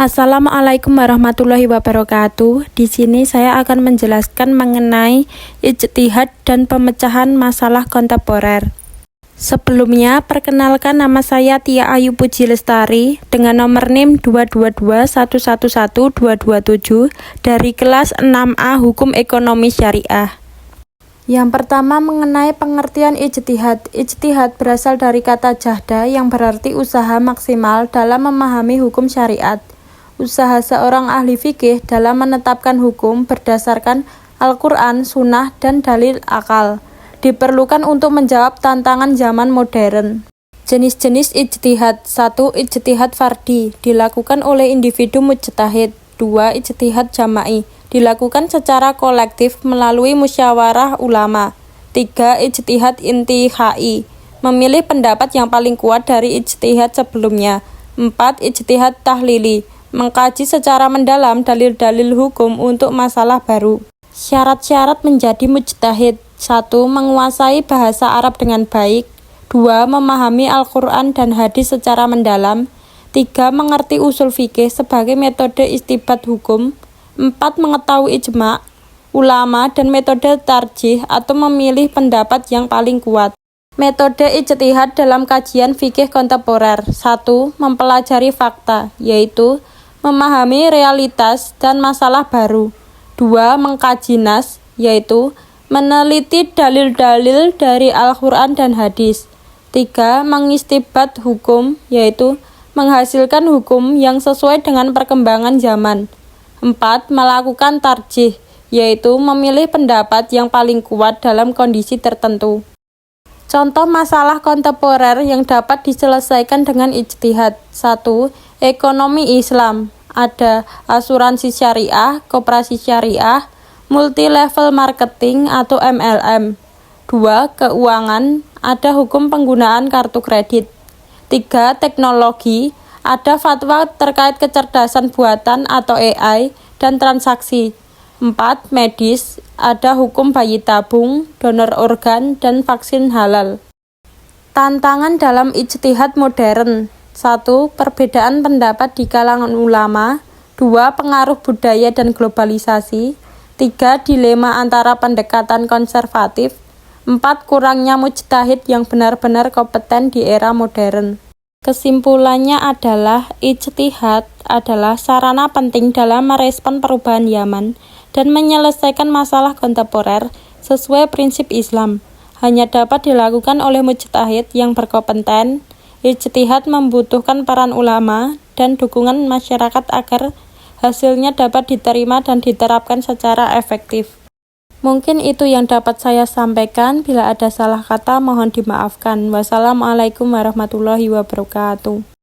Assalamualaikum warahmatullahi wabarakatuh. Di sini saya akan menjelaskan mengenai ijtihad dan pemecahan masalah kontemporer. Sebelumnya, perkenalkan nama saya Tia Ayu Puji Lestari dengan nomor NIM 222111227 dari kelas 6A Hukum Ekonomi Syariah. Yang pertama mengenai pengertian ijtihad. Ijtihad berasal dari kata jahda yang berarti usaha maksimal dalam memahami hukum syariat. Usaha seorang ahli fikih dalam menetapkan hukum berdasarkan Al-Quran, Sunnah, dan dalil akal. Diperlukan untuk menjawab tantangan zaman modern. Jenis-jenis ijtihad. 1. Ijtihad fardhi, dilakukan oleh individu mujtahid. 2. Ijtihad jama'i, dilakukan secara kolektif melalui musyawarah ulama. 3. Ijtihad intihai, memilih pendapat yang paling kuat dari ijtihad sebelumnya. 4. Ijtihad tahlili, mengkaji secara mendalam dalil-dalil hukum untuk masalah baru. Syarat-syarat menjadi mujtahid. 1. Menguasai bahasa Arab dengan baik. 2. Memahami Al-Quran dan hadis secara mendalam. 3. Mengerti usul fikih sebagai metode istinbat hukum. 4. Mengetahui ijma' ulama dan metode tarjih atau memilih pendapat yang paling kuat. Metode ijtihad dalam kajian fikih kontemporer. 1. Mempelajari fakta, yaitu memahami realitas dan masalah baru. 2. Mengkaji nas, yaitu meneliti dalil-dalil dari Al-Quran dan hadis. 3. Mengistinbat hukum, yaitu menghasilkan hukum yang sesuai dengan perkembangan zaman. 4. Melakukan tarjih, yaitu memilih pendapat yang paling kuat dalam kondisi tertentu. Contoh masalah kontemporer yang dapat diselesaikan dengan ijtihad. 1. Ekonomi Islam. Ada asuransi syariah, koperasi syariah, multi-level marketing atau MLM. 2. Keuangan. Ada hukum penggunaan kartu kredit. 3. Teknologi. Ada fatwa terkait kecerdasan buatan atau AI dan transaksi. 4. Medis. Ada hukum bayi tabung, donor organ, dan vaksin halal. Tantangan dalam ijtihad modern. 1. Perbedaan pendapat di kalangan ulama. 2. Pengaruh budaya dan globalisasi. 3. Dilema antara pendekatan konservatif. 4. Kurangnya mujtahid yang benar-benar kompeten di era modern. Kesimpulannya adalah ijtihad adalah sarana penting dalam merespon perubahan zaman dan menyelesaikan masalah kontemporer sesuai prinsip Islam. Hanya dapat dilakukan oleh mujtahid yang berkompeten. Ijtihad membutuhkan peran ulama dan dukungan masyarakat agar hasilnya dapat diterima dan diterapkan secara efektif. Mungkin itu yang dapat saya sampaikan. Bila ada salah kata, mohon dimaafkan. Wassalamualaikum warahmatullahi wabarakatuh.